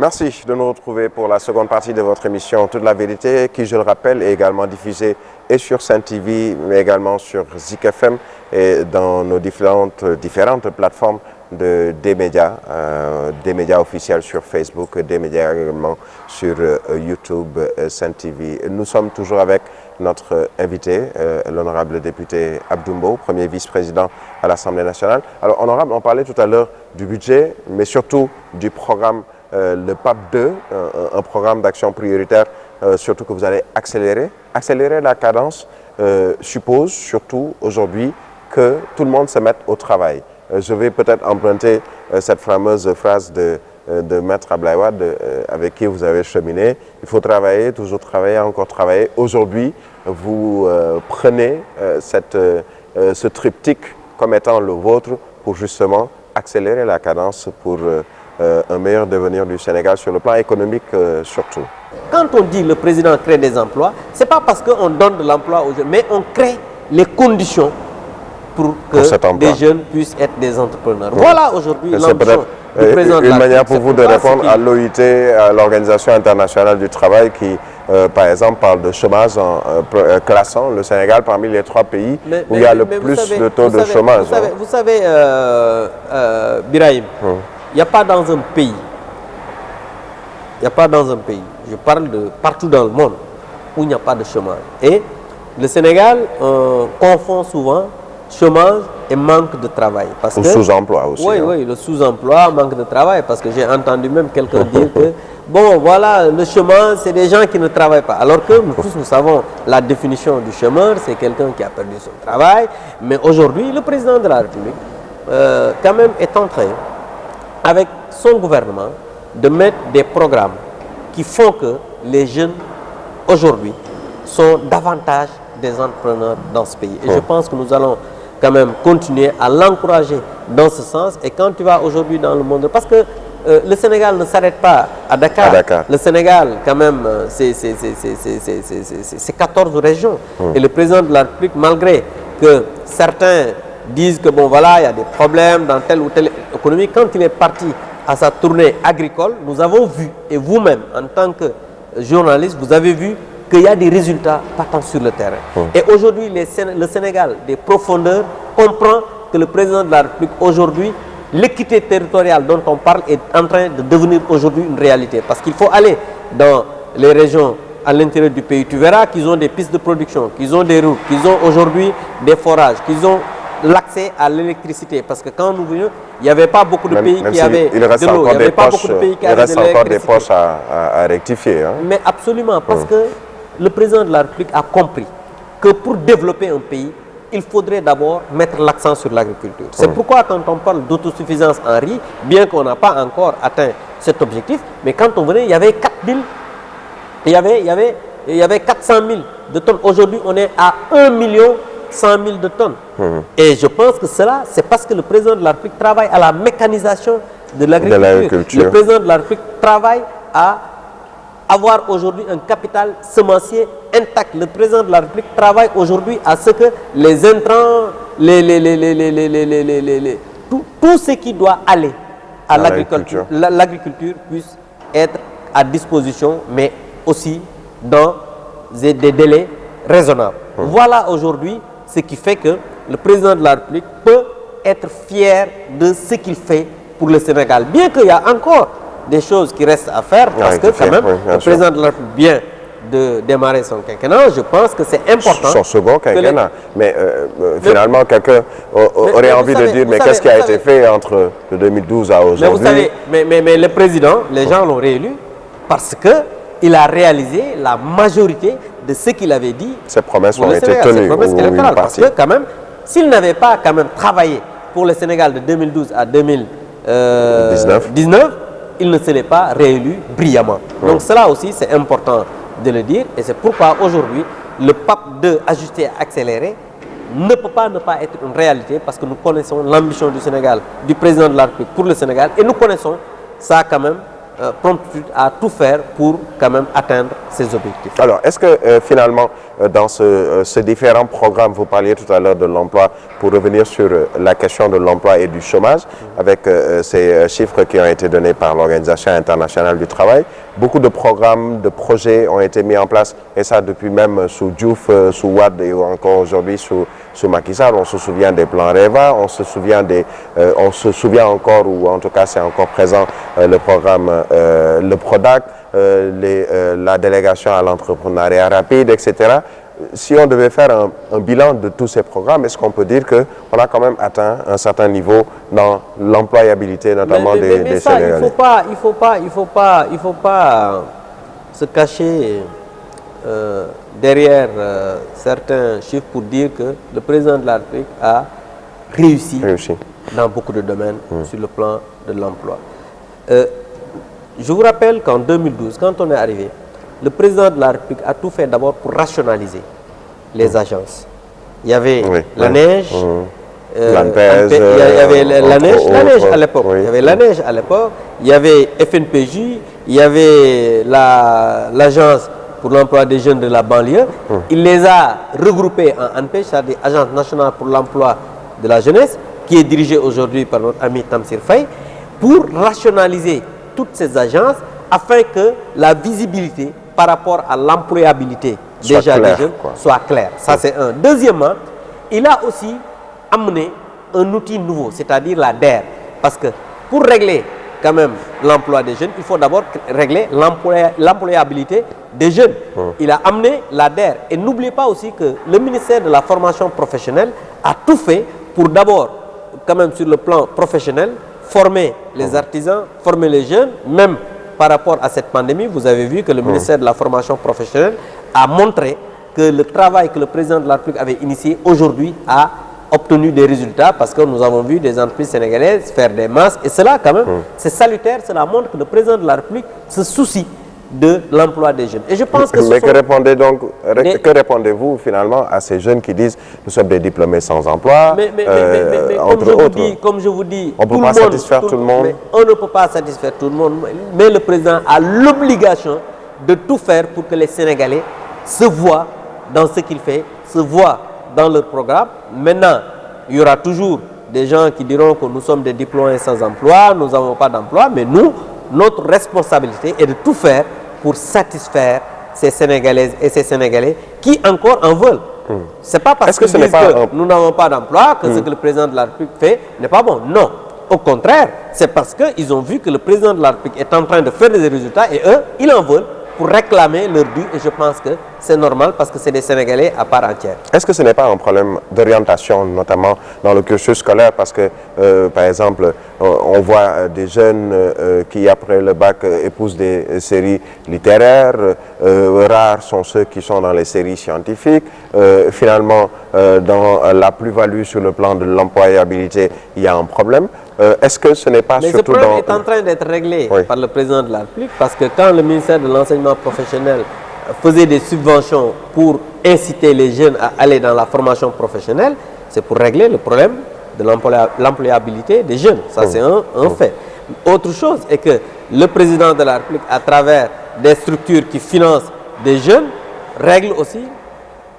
Merci de nous retrouver pour la seconde partie de votre émission Toute la vérité, qui, je le rappelle, est également diffusée et sur Sen TV, mais également sur Zik FM et dans nos différentes plateformes des médias officiels sur Facebook, des médias également sur YouTube, Sen TV. Nous sommes toujours avec notre invité, l'honorable député Abdou Mbow, premier vice-président à l'Assemblée nationale. Alors, honorable, on parlait tout à l'heure du budget, mais surtout du programme le PAP 2, un programme d'action prioritaire, surtout que vous allez accélérer. Accélérer la cadence suppose surtout aujourd'hui que tout le monde se mette au travail. Je vais peut-être emprunter cette fameuse phrase de Maître Abdoulaye Wade avec qui vous avez cheminé. Il faut travailler, toujours travailler, encore travailler. Aujourd'hui, vous prenez ce triptyque comme étant le vôtre pour justement accélérer la cadence pour un meilleur devenir du Sénégal sur le plan économique surtout. Quand on dit le président crée des emplois, ce n'est pas parce qu'on donne de l'emploi aux jeunes, mais on crée les conditions pour que des jeunes puissent être des entrepreneurs. Voilà aujourd'hui l'ambition du président de la République. Une manière pour vous de répondre à l'OIT, à l'Organisation internationale du travail qui, par exemple, parle de chômage en classant le Sénégal parmi les 3 pays où il y a le plus de taux de chômage. Vous savez, Birahim, il n'y a pas dans un pays, je parle de partout dans le monde où il n'y a pas de chômage. Et le Sénégal confond souvent chômage et manque de travail. Ou sous-emploi aussi. Oui, le sous-emploi, manque de travail, parce que j'ai entendu même quelqu'un dire que, bon, voilà, le chômage, c'est des gens qui ne travaillent pas. Alors que nous tous, nous savons la définition du chômeur, c'est quelqu'un qui a perdu son travail. Mais aujourd'hui, le président de la République, quand même, est en train, avec son gouvernement, de mettre des programmes qui font que les jeunes, aujourd'hui, sont davantage des entrepreneurs dans ce pays. Et je pense que nous allons quand même continuer à l'encourager dans ce sens. Et quand tu vas aujourd'hui dans le monde, parce que le Sénégal ne s'arrête pas à Dakar. Le Sénégal, quand même, c'est 14 régions. Et le président de la République, malgré que certains disent que bon voilà, il y a des problèmes dans telle ou telle économie, quand il est parti à sa tournée agricole, nous avons vu, et vous-même, en tant que journaliste, vous avez vu qu'il y a des résultats patents sur le terrain. Et aujourd'hui, le Sénégal, des profondeurs, comprend que le président de la République, aujourd'hui, l'équité territoriale dont on parle est en train de devenir aujourd'hui une réalité. Parce qu'il faut aller dans les régions à l'intérieur du pays. Tu verras qu'ils ont des pistes de production, qu'ils ont des routes, qu'ils ont aujourd'hui des forages, qu'ils ont l'accès à l'électricité. Parce que quand nous venions, il n'y avait pas beaucoup de pays qui avaient de l'eau. Il n'y avait pas beaucoup de pays qui avaient de l'électricité. Il reste encore des poches à rectifier. Hein. Mais absolument, parce que le président de la République a compris que pour développer un pays, il faudrait d'abord mettre l'accent sur l'agriculture. C'est pourquoi quand on parle d'autosuffisance en riz, bien qu'on n'a pas encore atteint cet objectif, mais quand on venait, il y avait 4000, il y avait 400 000 de tonnes. Aujourd'hui, on est à 1 100 000 de tonnes. Et je pense que cela, c'est parce que le président de la République travaille à la mécanisation de l'agriculture. Le président de la République travaille à avoir aujourd'hui un capital semencier intact. Le président de la République travaille aujourd'hui à ce que les intrants, tout ce qui doit aller à l'agriculture puisse être à disposition, mais aussi dans des délais raisonnables. Voilà aujourd'hui ce qui fait que le président de la République peut être fier de ce qu'il fait pour le Sénégal. Bien qu'il y a encore des choses qui restent à faire, parce que quand même, le président de la République vient de démarrer son quinquennat. Je pense que c'est important. Son second quinquennat. Mais finalement, quelqu'un aurait envie de dire, mais qu'est-ce qui a été fait entre 2012 à aujourd'hui? Mais vous savez, mais le président, les gens l'ont réélu parce qu'il a réalisé la majorité de ce qu'il avait dit. Ces promesses ont été tenues. Parce que quand même, s'il n'avait pas quand même travaillé pour le Sénégal de 2012 à 2019, il ne serait pas réélu brillamment. Donc cela aussi, c'est important de le dire. Et c'est pourquoi aujourd'hui, le PAP 2 ajusté et accéléré ne peut pas ne pas être une réalité, parce que nous connaissons l'ambition du Sénégal, du président de la République pour le Sénégal, et nous connaissons ça quand même promptitude à tout faire pour quand même atteindre ces objectifs. Alors, est-ce que finalement, dans ces différents programmes, vous parliez tout à l'heure de l'emploi, pour revenir sur la question de l'emploi et du chômage, avec ces chiffres qui ont été donnés par l'Organisation internationale du travail, beaucoup de programmes, de projets ont été mis en place, et ça depuis même sous Diouf, sous Wade et encore aujourd'hui sous Macky Sall. On se souvient des plans REVA, on se souvient encore, ou en tout cas c'est encore présent, le programme le PRODAC, la délégation à l'entrepreneuriat rapide, etc. Si on devait faire un bilan de tous ces programmes, est-ce qu'on peut dire qu'on a quand même atteint un certain niveau dans l'employabilité, notamment des Sénégalais? Il faut pas se cacher derrière certains chiffres pour dire que le président de la République a réussi dans beaucoup de domaines sur le plan de l'emploi. Je vous rappelle qu'en 2012, quand on est arrivé, le président de la République a tout fait d'abord pour rationaliser les agences. Il y avait la neige, il y avait la neige à l'époque. Il y avait la neige à l'époque. Il y avait FNPJ, il y avait l'agence pour l'emploi des jeunes de la banlieue. Il les a regroupés en ANPEJ, c'est-à-dire Agence nationale pour l'emploi de la jeunesse, qui est dirigée aujourd'hui par notre ami Tamsir Faye, pour rationaliser toutes ces agences afin que la visibilité par rapport à l'employabilité déjà des jeunes soit claire. Ça, c'est un. Deuxièmement, il a aussi amené un outil nouveau, c'est-à-dire la DER. Parce que pour régler quand même l'emploi des jeunes, il faut d'abord régler l'employabilité des jeunes. Il a amené la DER. Et n'oubliez pas aussi que le ministère de la formation professionnelle a tout fait pour d'abord, quand même sur le plan professionnel, former les artisans, former les jeunes, même par rapport à cette pandémie. Vous avez vu que le ministère de la formation professionnelle a montré que le travail que le président de la République avait initié aujourd'hui a obtenu des résultats, parce que nous avons vu des entreprises sénégalaises faire des masques, et cela quand même, c'est salutaire, cela montre que le président de la République se soucie de l'emploi des jeunes. Et je pense que mais que répondez-vous finalement à ces jeunes qui disent nous sommes des diplômés sans emploi, comme je vous dis, on ne peut pas satisfaire tout le monde. On ne peut pas satisfaire tout le monde, mais le président a l'obligation de tout faire pour que les Sénégalais se voient dans ce qu'il fait, se voient dans leur programme. Maintenant, il y aura toujours des gens qui diront que nous sommes des diplômés sans emploi, nous n'avons pas d'emploi, mais nous, notre responsabilité est de tout faire pour satisfaire ces Sénégalaises et ces Sénégalais qui encore en veulent. C'est pas parce que nous n'avons pas d'emploi que ce que le président de la République fait n'est pas bon. Non, au contraire, c'est parce qu'ils ont vu que le président de la République est en train de faire des résultats et eux, ils en veulent pour réclamer leur dû, et je pense que c'est normal parce que c'est des Sénégalais à part entière. Est-ce que ce n'est pas un problème d'orientation, notamment dans le cursus scolaire, parce que, par exemple, on voit des jeunes qui, après le bac, épousent des séries littéraires, rares sont ceux qui sont dans les séries scientifiques. Finalement, dans la plus-value sur le plan de l'employabilité, il y a un problème. Est-ce que ce n'est pas surtout dans... Mais ce problème est en train d'être réglé par le président de la République, parce que quand le ministère de l'enseignement professionnel faisait des subventions pour inciter les jeunes à aller dans la formation professionnelle, c'est pour régler le problème de l'employabilité des jeunes. Ça, c'est un fait. Autre chose est que le président de la République, à travers des structures qui financent des jeunes, règle aussi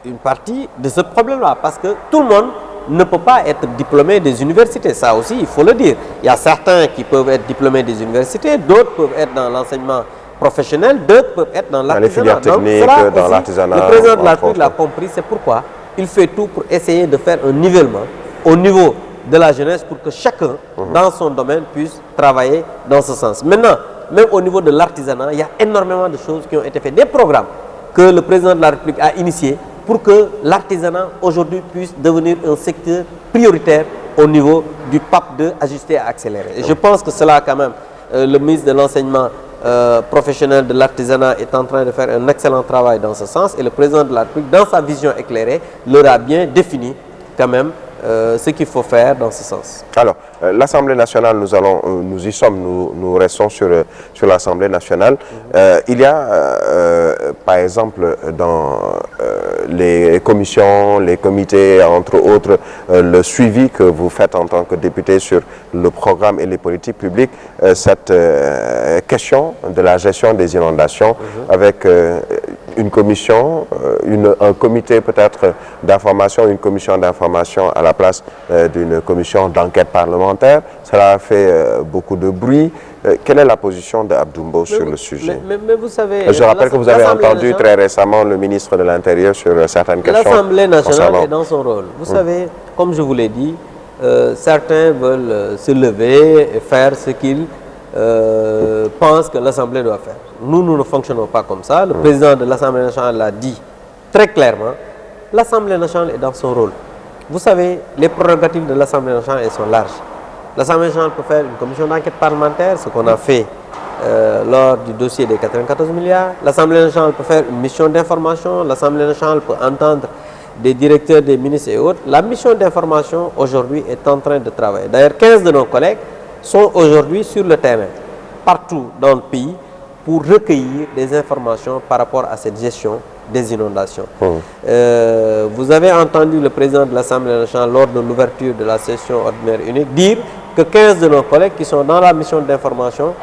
une partie de ce problème-là, parce que tout le monde ne peut pas être diplômé des universités. Ça aussi, il faut le dire. Il y a certains qui peuvent être diplômés des universités, d'autres peuvent être dans l'enseignement professionnel, d'autres peuvent être dans l'artisanat. Dans les filières techniques, dans l'artisanat. Le président de la République l'a compris, c'est pourquoi il fait tout pour essayer de faire un nivellement au niveau de la jeunesse pour que chacun, dans son domaine, puisse travailler dans ce sens. Maintenant, même au niveau de l'artisanat, il y a énormément de choses qui ont été faites, des programmes que le président de la République a initiés pour que l'artisanat aujourd'hui puisse devenir un secteur prioritaire au niveau du PAP 2 ajusté à accélérer. Et je pense que cela, quand même, le ministre de l'enseignement professionnel de l'artisanat est en train de faire un excellent travail dans ce sens, et le président de la République, dans sa vision éclairée, leur a bien défini quand même ce qu'il faut faire dans ce sens. Alors, l'Assemblée nationale, nous y sommes, nous restons sur l'Assemblée nationale. Il y a, par exemple, dans les commissions, les comités, entre autres, le suivi que vous faites en tant que député sur le programme et les politiques publiques, cette question de la gestion des inondations avec une commission, un comité peut-être d'information, une commission d'information à la place d'une commission d'enquête parlementaire. Cela a fait beaucoup de bruit. Quelle est la position d'Abdou Mbow sur le sujet? Mais vous savez... Je rappelle que vous avez entendu très récemment le ministre de l'Intérieur sur certaines questions. L'Assemblée nationale est dans son rôle. Vous savez, comme je vous l'ai dit, certains veulent se lever et faire ce qu'ils pensent que l'Assemblée doit faire. Nous ne fonctionnons pas comme ça. Le président de l'Assemblée nationale l'a dit très clairement. L'Assemblée nationale est dans son rôle. Vous savez, les prérogatives de l'Assemblée nationale, elles sont larges. L'Assemblée nationale peut faire une commission d'enquête parlementaire, ce qu'on a fait lors du dossier des 94 milliards. L'Assemblée nationale peut faire une mission d'information. L'Assemblée nationale peut entendre des directeurs, des ministres et autres. La mission d'information aujourd'hui est en train de travailler. D'ailleurs, 15 de nos collègues sont aujourd'hui sur le terrain, partout dans le pays, pour recueillir des informations par rapport à cette gestion des inondations. Vous avez entendu le président de l'Assemblée nationale lors de l'ouverture de la session ordinaire unique dire que 15 de nos collègues qui sont dans la mission d'information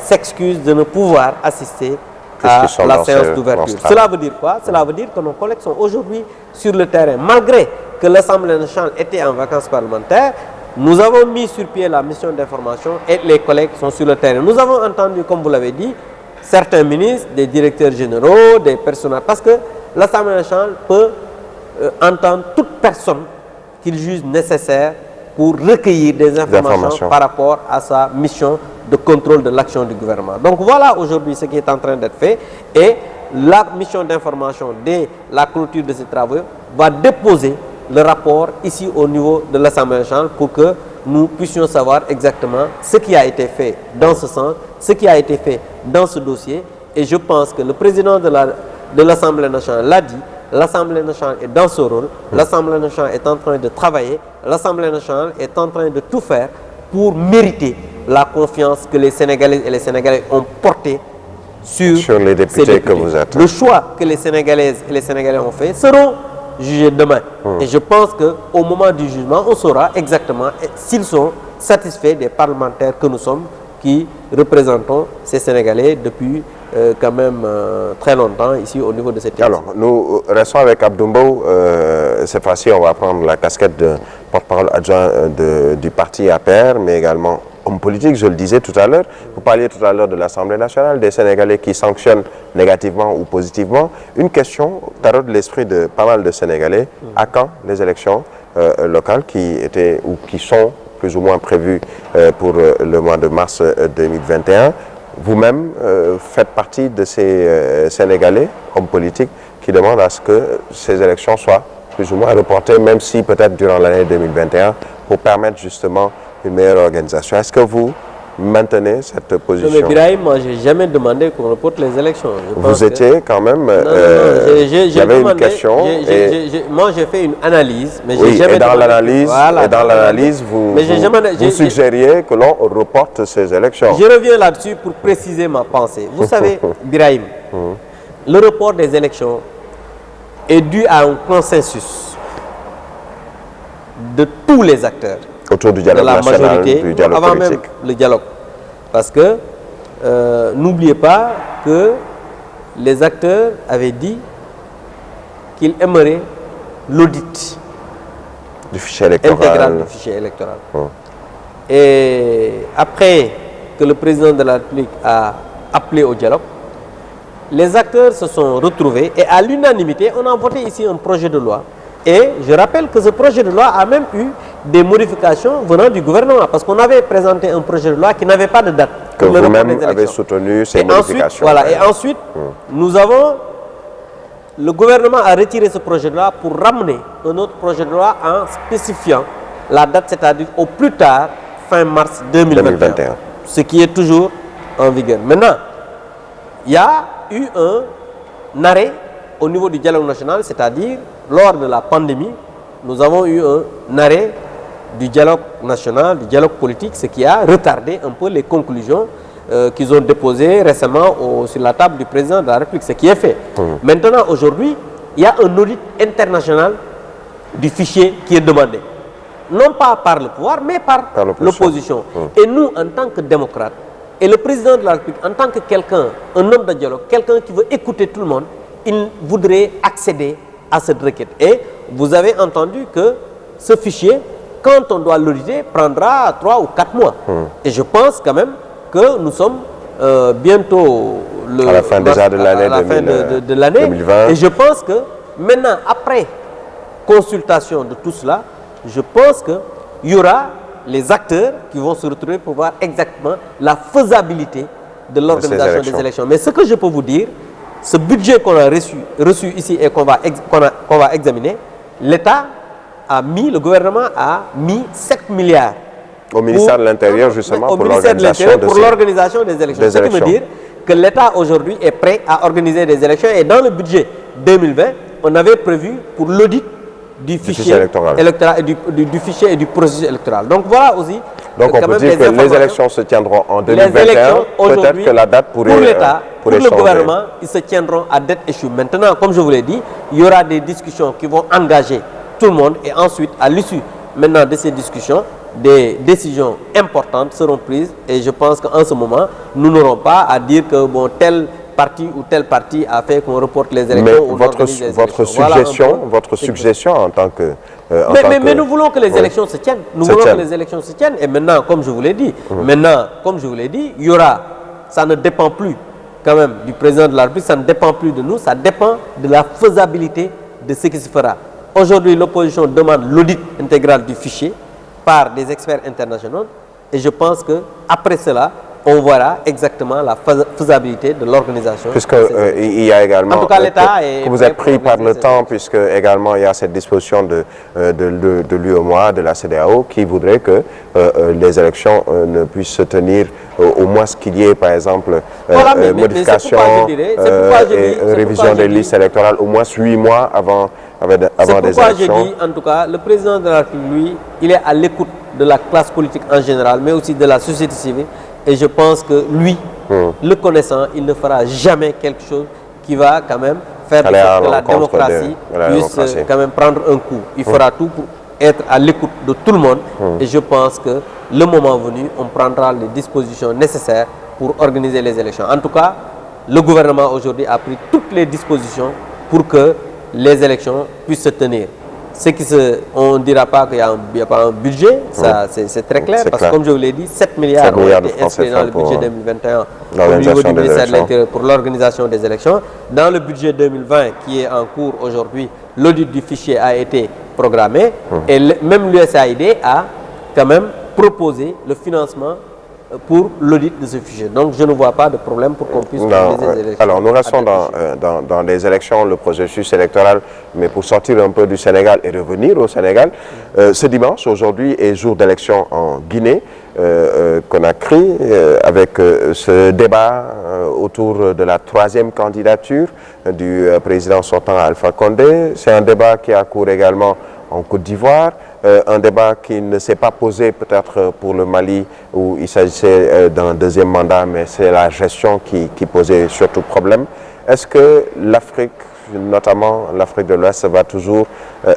s'excusent de ne pouvoir assister à la séance d'ouverture. Cela veut dire quoi? Cela veut dire que nos collègues sont aujourd'hui sur le terrain. Malgré que l'Assemblée nationale était en vacances parlementaires, nous avons mis sur pied la mission d'information et les collègues sont sur le terrain. Nous avons entendu, comme vous l'avez dit, certains ministres, des directeurs généraux, des personnels, parce que l'Assemblée nationale peut entendre toute personne qu'il juge nécessaire pour recueillir des informations par rapport à sa mission de contrôle de l'action du gouvernement. Donc voilà aujourd'hui ce qui est en train d'être fait et la mission d'information dès la clôture de ces travaux va déposer le rapport ici au niveau de l'Assemblée nationale pour que nous puissions savoir exactement ce qui a été fait dans ce sens, ce qui a été fait dans ce dossier. Et je pense que le président de l'Assemblée nationale l'a dit, l'Assemblée nationale est dans ce rôle, l'Assemblée nationale est en train de travailler, l'Assemblée nationale est en train de tout faire pour mériter la confiance que les Sénégalaises et les Sénégalais ont portée sur les députés que vous êtes. Le choix que les Sénégalaises et les Sénégalais ont fait seront jugés demain. Et je pense qu'au moment du jugement, on saura exactement s'ils sont satisfaits des parlementaires que nous sommes, qui représentons ces Sénégalais depuis quand même très longtemps ici au niveau de cette question. Alors, nous restons avec Abdou Mbow. Cette fois-ci, on va prendre la casquette de porte-parole adjoint du parti APR, mais également homme politique, je le disais tout à l'heure. Vous parliez tout à l'heure de l'Assemblée nationale, des Sénégalais qui sanctionnent négativement ou positivement. Une question taraude l'esprit de pas mal de Sénégalais. À quand les élections locales qui étaient ou qui sont plus ou moins prévues pour le mois de mars 2021? Vous-même faites partie de ces Sénégalais, hommes politiques, qui demandent à ce que ces élections soient plus ou moins reportées, même si peut-être durant l'année 2021, pour permettre justement une meilleure organisation. Est-ce que vous maintenez cette position? Mais Birahim, moi, je n'ai jamais demandé qu'on reporte les élections. Vous étiez quand même... il y avait une question. Moi, j'ai fait une analyse. Mais oui, et dans l'analyse, vous suggériez que l'on reporte ces élections. Je reviens là-dessus pour préciser ma pensée. Vous savez, Birahim, le report des élections est dû à un consensus de tous les acteurs. Autour du dialogue national, majorité, du dialogue avant politique. Même le dialogue. Parce que n'oubliez pas que les acteurs avaient dit qu'ils aimeraient l'audit du fichier électoral. Intégral du fichier électoral. Et après que le président de la République a appelé au dialogue, les acteurs se sont retrouvés et à l'unanimité, on a voté ici un projet de loi. Et je rappelle que ce projet de loi a même eu des modifications venant du gouvernement, parce qu'on avait présenté un projet de loi qui n'avait pas de date. Que vous-même avez soutenu ces modifications. Et ensuite, le gouvernement a retiré ce projet de loi pour ramener un autre projet de loi en spécifiant la date, c'est-à-dire au plus tard, fin mars 2021. Ce qui est toujours en vigueur. Maintenant, il y a eu un arrêt au niveau du dialogue national, c'est-à-dire lors de la pandémie, nous avons eu un arrêt du dialogue national, du dialogue politique, ce qui a retardé un peu les conclusions qu'ils ont déposées récemment sur la table du président de la République, ce qui est fait. Maintenant, aujourd'hui, il y a un audit international du fichier qui est demandé. Non pas par le pouvoir, mais par l'opposition. Et nous, en tant que démocrates, et le président de la République, en tant que quelqu'un, un homme de dialogue, quelqu'un qui veut écouter tout le monde, il voudrait accéder à cette requête. Et vous avez entendu que ce fichier, quand on doit l'auditer, prendra 3 ou 4 mois. Et je pense quand même que nous sommes bientôt à la fin déjà de l'année 2020. Et je pense que maintenant, après consultation de tout cela, je pense qu'il y aura les acteurs qui vont se retrouver pour voir exactement la faisabilité de l'organisation des élections. Mais ce que je peux vous dire, ce budget qu'on a reçu ici et qu'on va examiner, l'État a mis, le gouvernement a mis 7 milliards. Au ministère de l'Intérieur, justement, pour l'organisation des élections. Ce qui veut dire que l'État aujourd'hui est prêt à organiser des élections. Et dans le budget 2020, on avait prévu pour l'audit du fichier électoral et du fichier et du processus électoral. Donc voilà aussi. Donc on peut dire que les élections se tiendront en 2021. Peut-être que la date pourrait pour l'État, pour le changer. gouvernement, ils se tiendront à date échue. Maintenant, comme je vous l'ai dit, il y aura des discussions qui vont engager tout le monde et ensuite, à l'issue maintenant de ces discussions, des décisions importantes seront prises et je pense qu'en ce moment, nous n'aurons pas à dire que bon, tel parti ou tel parti a fait qu'on reporte les élections. Mais votre suggestion en tant que... mais nous voulons que les élections se tiennent. Nous voulons que les élections se tiennent. Et maintenant, comme je vous l'ai dit, il y aura, ça ne dépend plus quand même du président de la République, ça ne dépend plus de nous, ça dépend de la faisabilité de ce qui se fera. Aujourd'hui, l'opposition demande l'audit intégral du fichier par des experts internationaux et je pense qu'après cela, on verra exactement la faisabilité de l'organisation. Puisqu'il y a également, en tout cas, l'État que vous êtes pris par le temps, puisque également il y a cette disposition de l'UEMOA, de la CEDEAO, qui voudrait que les élections ne puissent se tenir, au moins qu'il y ait par exemple modification et révision des listes électorales, au moins 8 mois avant des élections. C'est pourquoi je dis, en tout cas, le président de la République, lui, il est à l'écoute de la classe politique en général, mais aussi de la société civile. Et je pense que lui, le connaissant, il ne fera jamais quelque chose qui va quand même faire que la démocratie puisse quand même prendre un coup. Il fera tout pour être à l'écoute de tout le monde. Et je pense que le moment venu, on prendra les dispositions nécessaires pour organiser les élections. En tout cas, le gouvernement aujourd'hui a pris toutes les dispositions pour que les élections puissent se tenir. On ne dira pas qu'il n'y a pas un budget, ça c'est très clair, parce que comme je vous l'ai dit, 7 milliards ont été inscrits dans le budget 2021 au niveau du ministère de l'Intérieur pour l'organisation des élections. Dans le budget 2020 qui est en cours aujourd'hui, l'audit du fichier a été programmé et même l'USAID a quand même proposé le financement pour l'audit de ce fichier. Donc je ne vois pas de problème pour qu'on puisse organiser les élections. Alors nous restons dans les élections, le processus électoral, mais pour sortir un peu du Sénégal et revenir au Sénégal, ce dimanche, aujourd'hui, est jour d'élection en Guinée, Conakry, avec ce débat autour de la 3e candidature du président sortant Alpha Condé. C'est un débat qui a cours également en Côte d'Ivoire. Un débat qui ne s'est pas posé peut-être pour le Mali où il s'agissait d'un 2e mandat, mais c'est la gestion qui posait surtout problème. Est-ce que l'Afrique, notamment l'Afrique de l'Ouest, va toujours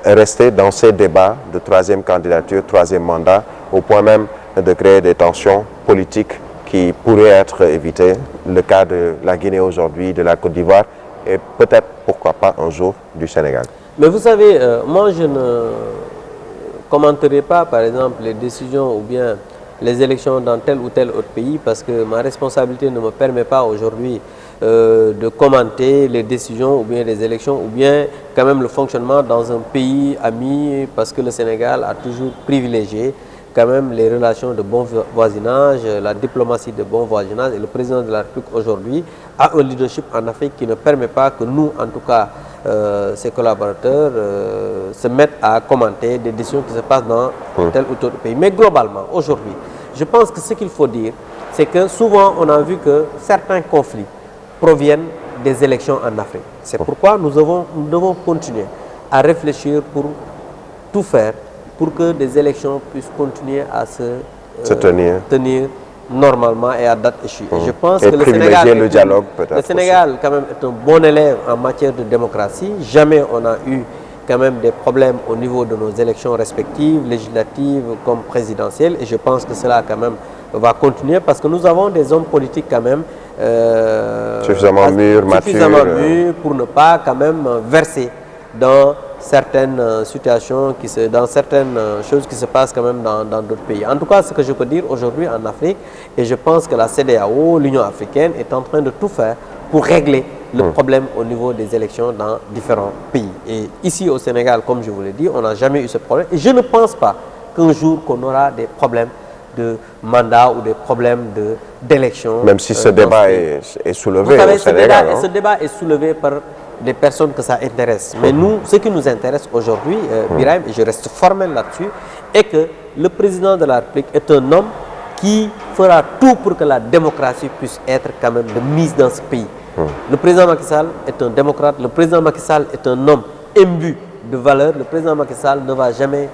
rester dans ces débats de 3e candidature, 3e mandat, au point même de créer des tensions politiques qui pourraient être évitées, le cas de la Guinée aujourd'hui, de la Côte d'Ivoire et peut-être, pourquoi pas, un jour du Sénégal? Mais vous savez, moi je ne commenterai pas par exemple les décisions ou bien les élections dans tel ou tel autre pays parce que ma responsabilité ne me permet pas aujourd'hui de commenter les décisions ou bien les élections ou bien quand même le fonctionnement dans un pays ami parce que le Sénégal a toujours privilégié quand même les relations de bon voisinage, la diplomatie de bon voisinage et le président de la République aujourd'hui a un leadership en Afrique qui ne permet pas que nous en tout cas ses collaborateurs se mettent à commenter des décisions qui se passent dans tel ou tel pays. Mais globalement, aujourd'hui, je pense que ce qu'il faut dire, c'est que souvent on a vu que certains conflits proviennent des élections en Afrique. C'est pourquoi nous devons continuer à réfléchir pour tout faire pour que des élections puissent continuer à se tenir normalement et à date échue. Et je pense Et que privilégier le dialogue peut-être. Le Sénégal quand même est un bon élève en matière de démocratie. Jamais on a eu quand même des problèmes au niveau de nos élections respectives, législatives comme présidentielles. Et je pense que cela quand même va continuer parce que nous avons des hommes politiques quand même suffisamment mûrs, matures, pour ne pas quand même verser dans certaines situations, dans certaines choses qui se passent quand même dans d'autres pays. En tout cas, ce que je peux dire aujourd'hui en Afrique, et je pense que la CEDEAO, l'Union africaine, est en train de tout faire pour régler le problème au niveau des élections dans différents pays. Et ici au Sénégal, comme je vous l'ai dit, on n'a jamais eu ce problème. Et je ne pense pas qu'un jour qu'on aura des problèmes de mandat ou des problèmes d'élection. Même si ce débat est soulevé au Sénégal. Ce débat est soulevé par des personnes que ça intéresse. Mais nous, ce qui nous intéresse aujourd'hui, Birahim, et je reste formel là-dessus, est que le président de la République est un homme qui fera tout pour que la démocratie puisse être quand même de mise dans ce pays. Le président Macky Sall est un démocrate, le président Macky Sall est un homme imbu de valeurs. Le président Macky Sall ne va jamais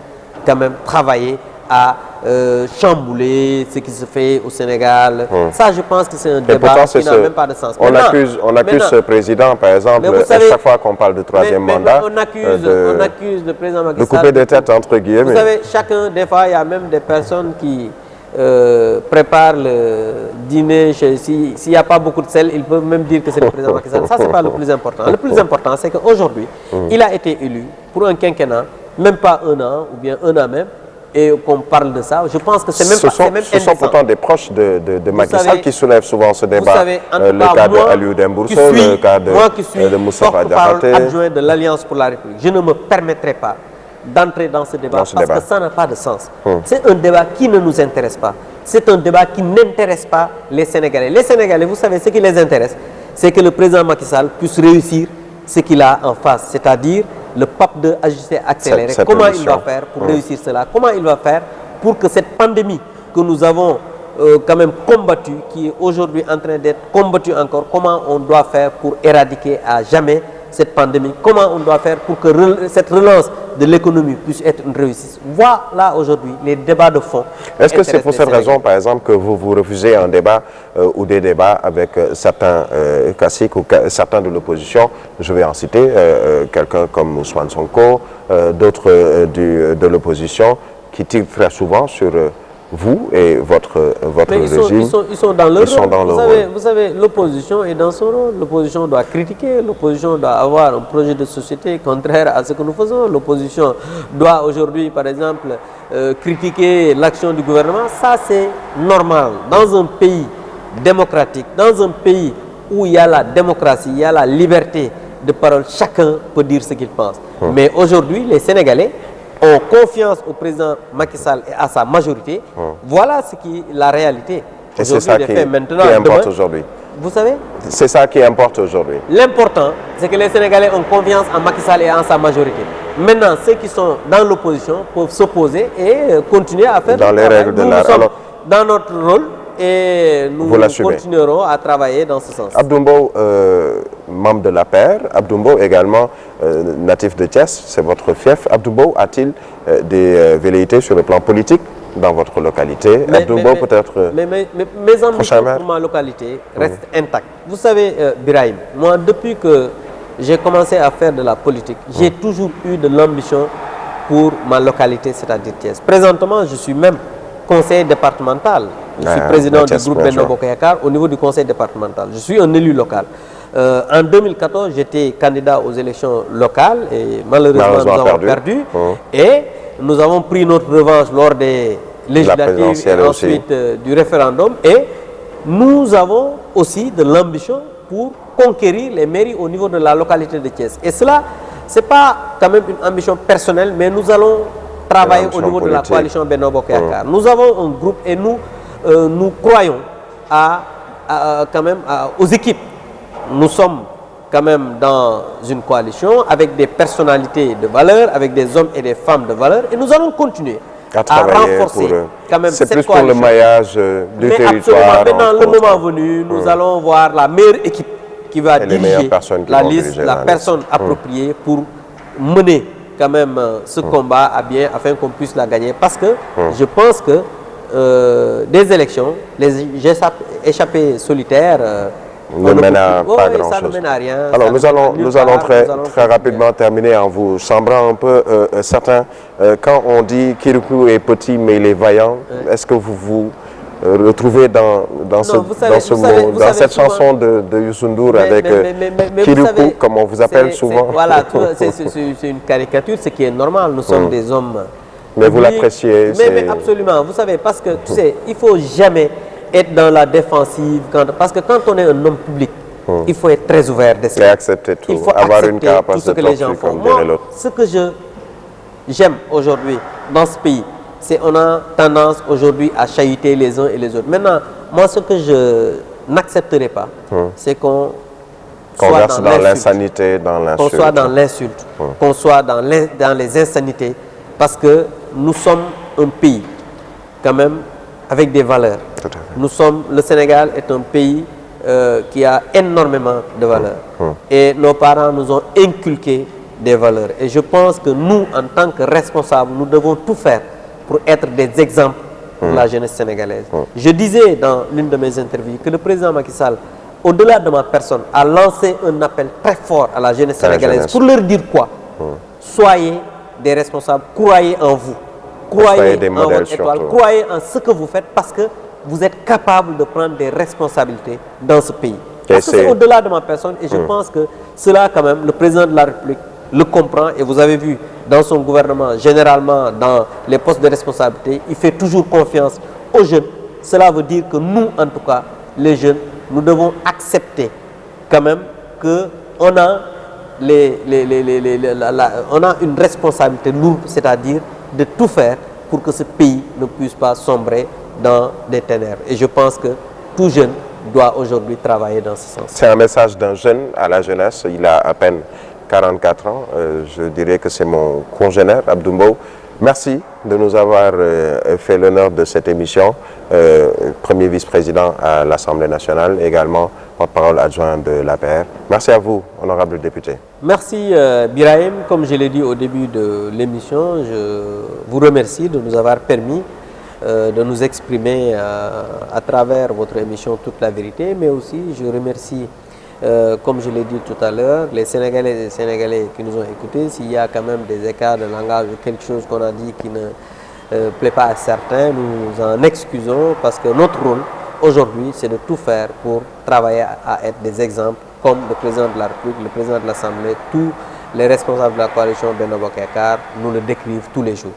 quand même travailler à chambouler ce qui se fait au Sénégal. Ça, je pense que c'est un débat qui n'a même pas de sens. On accuse ce président, par exemple, à chaque fois qu'on parle de troisième mandat, on accuse le président Macky Sall de couper des têtes entre guillemets. Vous savez, chacun, des fois, il y a même des personnes qui préparent le dîner. S'il n'y a pas beaucoup de sel, ils peuvent même dire que c'est le président Macky Sall. Ça, ce n'est pas le plus important. Le plus important, c'est qu'aujourd'hui, il a été élu pour un quinquennat, même pas un an, ou bien un an même, et qu'on parle de ça. Je pense que c'est même Ce sont pourtant des proches de Macky Sall qui soulèvent souvent ce débat. Vous savez, en tout le cas de Aliou Dembourso, le cas de Moustapha Diakhaté. Porte-parole adjoint de l'Alliance pour la République. Je ne me permettrai pas d'entrer dans ce débat parce que ça n'a pas de sens. C'est un débat qui ne nous intéresse pas. C'est un débat qui n'intéresse pas les Sénégalais. Les Sénégalais, vous savez, ce qui les intéresse, c'est que le président Macky Sall puisse réussir ce qu'il a en face, c'est-à-dire le PAP 2 ajusté accéléré. Comment il va faire pour réussir cela? Comment il va faire pour que cette pandémie que nous avons quand même combattue, qui est aujourd'hui en train d'être combattue encore, comment on doit faire pour éradiquer à jamais cette pandémie? Comment on doit faire pour que cette relance de l'économie puisse être une réussite? Voilà aujourd'hui les débats de fond. Est-ce que c'est pour cette raison, par exemple, que vous refusez un débat ou des débats avec certains classiques ou certains de l'opposition? Je vais en citer quelqu'un comme Ousmane Sonko, d'autres de l'opposition qui tirent très souvent sur vous et votre régime. Ils sont dans leur rôle. Vous savez, l'opposition est dans son rôle. L'opposition doit critiquer, l'opposition doit avoir un projet de société contraire à ce que nous faisons. L'opposition doit aujourd'hui, par exemple, critiquer l'action du gouvernement. Ça, c'est normal. Dans un pays démocratique, dans un pays où il y a la démocratie, il y a la liberté de parole, chacun peut dire ce qu'il pense. Mais aujourd'hui, les Sénégalais ont confiance au président Macky Sall et à sa majorité. Voilà ce qui est la réalité. Et c'est ça qui importe aujourd'hui. Vous savez? C'est ça qui importe aujourd'hui. L'important, c'est que les Sénégalais ont confiance en Macky Sall et en sa majorité. Maintenant, ceux qui sont dans l'opposition peuvent s'opposer et continuer à faire dans les règles de l'art. Dans notre rôle et nous continuerons à travailler dans ce sens. Abdou Mbow, membre de l'APR, Abdou Mbow également natif de Thiès, c'est votre fief. Abdou Mbow a-t-il des velléités sur le plan politique dans votre localité? Abdou Mbow peut-être mes ambitions pour ma localité restent intactes. Vous savez, Birahim, moi depuis que j'ai commencé à faire de la politique, j'ai toujours eu de l'ambition pour ma localité, c'est-à-dire Thiès. Présentement, je suis même conseiller départemental. Je suis président du groupe Benno Bokk Yakaar au niveau du conseil départemental. Je suis un élu local. En 2014, j'étais candidat aux élections locales et malheureusement nous avons perdu. Et nous avons pris notre revanche lors des législatives et ensuite du référendum. Et nous avons aussi de l'ambition pour conquérir les mairies au niveau de la localité de Thiès. Et cela, ce n'est pas quand même une ambition personnelle, mais nous allons travailler au niveau de la coalition Benno Bokk Yakaar. Nous avons un groupe et nous croyons quand même aux équipes. Nous sommes quand même dans une coalition avec des personnalités de valeur, avec des hommes et des femmes de valeur, et nous allons continuer à renforcer quand même cette coalition. C'est plus pour le maillage du territoire. Maintenant, le moment venu, nous allons voir la meilleure équipe qui va diriger la liste, la personne appropriée pour mener quand même ce combat à bien afin qu'on puisse la gagner. Parce que je pense que des élections, les échappées solitaires ne mène à pas grand-chose. Ça ne mène à rien. Alors nous allons très rapidement terminer en vous chambrant un peu certains. Quand on dit Kirikou est petit mais il est vaillant, est-ce que vous vous retrouvez dans cette chanson de Youssou Ndour avec Kirikou, comme on vous appelle souvent? Voilà, c'est une caricature, ce qui est normal. Nous sommes des hommes. Mais vous l'appréciez? Mais absolument, vous savez, parce que tu sais, il ne faut jamais être dans la défensive, parce que quand on est un homme public, il faut être très ouvert d'esprit. Et accepter tout, il faut avoir une accepter carapace tout ce de que les gens tortue font. comme dirait l'autre. Ce que j'aime aujourd'hui dans ce pays, c'est qu'on a tendance aujourd'hui à chahuter les uns et les autres. Maintenant, moi ce que je n'accepterai pas, c'est qu'on verse dans l'insanité, dans l'insulte. Qu'on soit dans l'insulte, qu'on soit dans les insanités, parce que nous sommes un pays quand même avec des valeurs. Le Sénégal est un pays qui a énormément de valeurs. Et nos parents nous ont inculqué des valeurs. Et je pense que nous, en tant que responsables, nous devons tout faire pour être des exemples pour la jeunesse sénégalaise. Je disais dans l'une de mes interviews que le président Macky Sall, au-delà de ma personne, a lancé un appel très fort à la jeunesse sénégalaise pour leur dire quoi? Soyez des responsables, croyez en vous. Croyez en votre étoile, croyez en ce que vous faites parce que vous êtes capable de prendre des responsabilités dans ce pays. Parce que c'est au-delà de ma personne et je pense que cela quand même, le président de la République le comprend et vous avez vu dans son gouvernement, généralement dans les postes de responsabilité, il fait toujours confiance aux jeunes. Cela veut dire que nous, en tout cas, les jeunes, nous devons accepter quand même qu'on a, on a une responsabilité lourde, c'est-à-dire de tout faire pour que ce pays ne puisse pas sombrer dans des ténèbres. Et je pense que tout jeune doit aujourd'hui travailler dans ce sens. C'est un message d'un jeune à la jeunesse. Il a à peine 44 ans. Je dirais que c'est mon congénère, Abdou Mbow. Merci de nous avoir fait l'honneur de cette émission. Premier vice-président à l'Assemblée nationale, également porte-parole adjoint de l'APR. Merci à vous, honorable député. Merci Birahim. Comme je l'ai dit au début de l'émission, je vous remercie de nous avoir permis de nous exprimer à travers votre émission Toute la vérité, mais aussi je remercie, comme je l'ai dit tout à l'heure, les Sénégalais et les Sénégalais qui nous ont écoutés. S'il y a quand même des écarts de langage ou quelque chose qu'on a dit qui ne plaît pas à certains, nous en excusons parce que notre rôle aujourd'hui, c'est de tout faire pour travailler à être des exemples comme le président de la République, le président de l'Assemblée, tous les responsables de la coalition Benno Bokk Yakaar nous le décrivent tous les jours.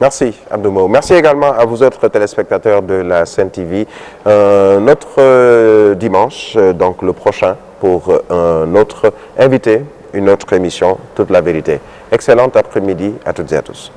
Merci Abdou Mbow. Merci également à vous autres téléspectateurs de la Sen TV. Notre dimanche, donc le prochain, pour un autre invité, une autre émission, Toute la vérité. Excellent après-midi à toutes et à tous.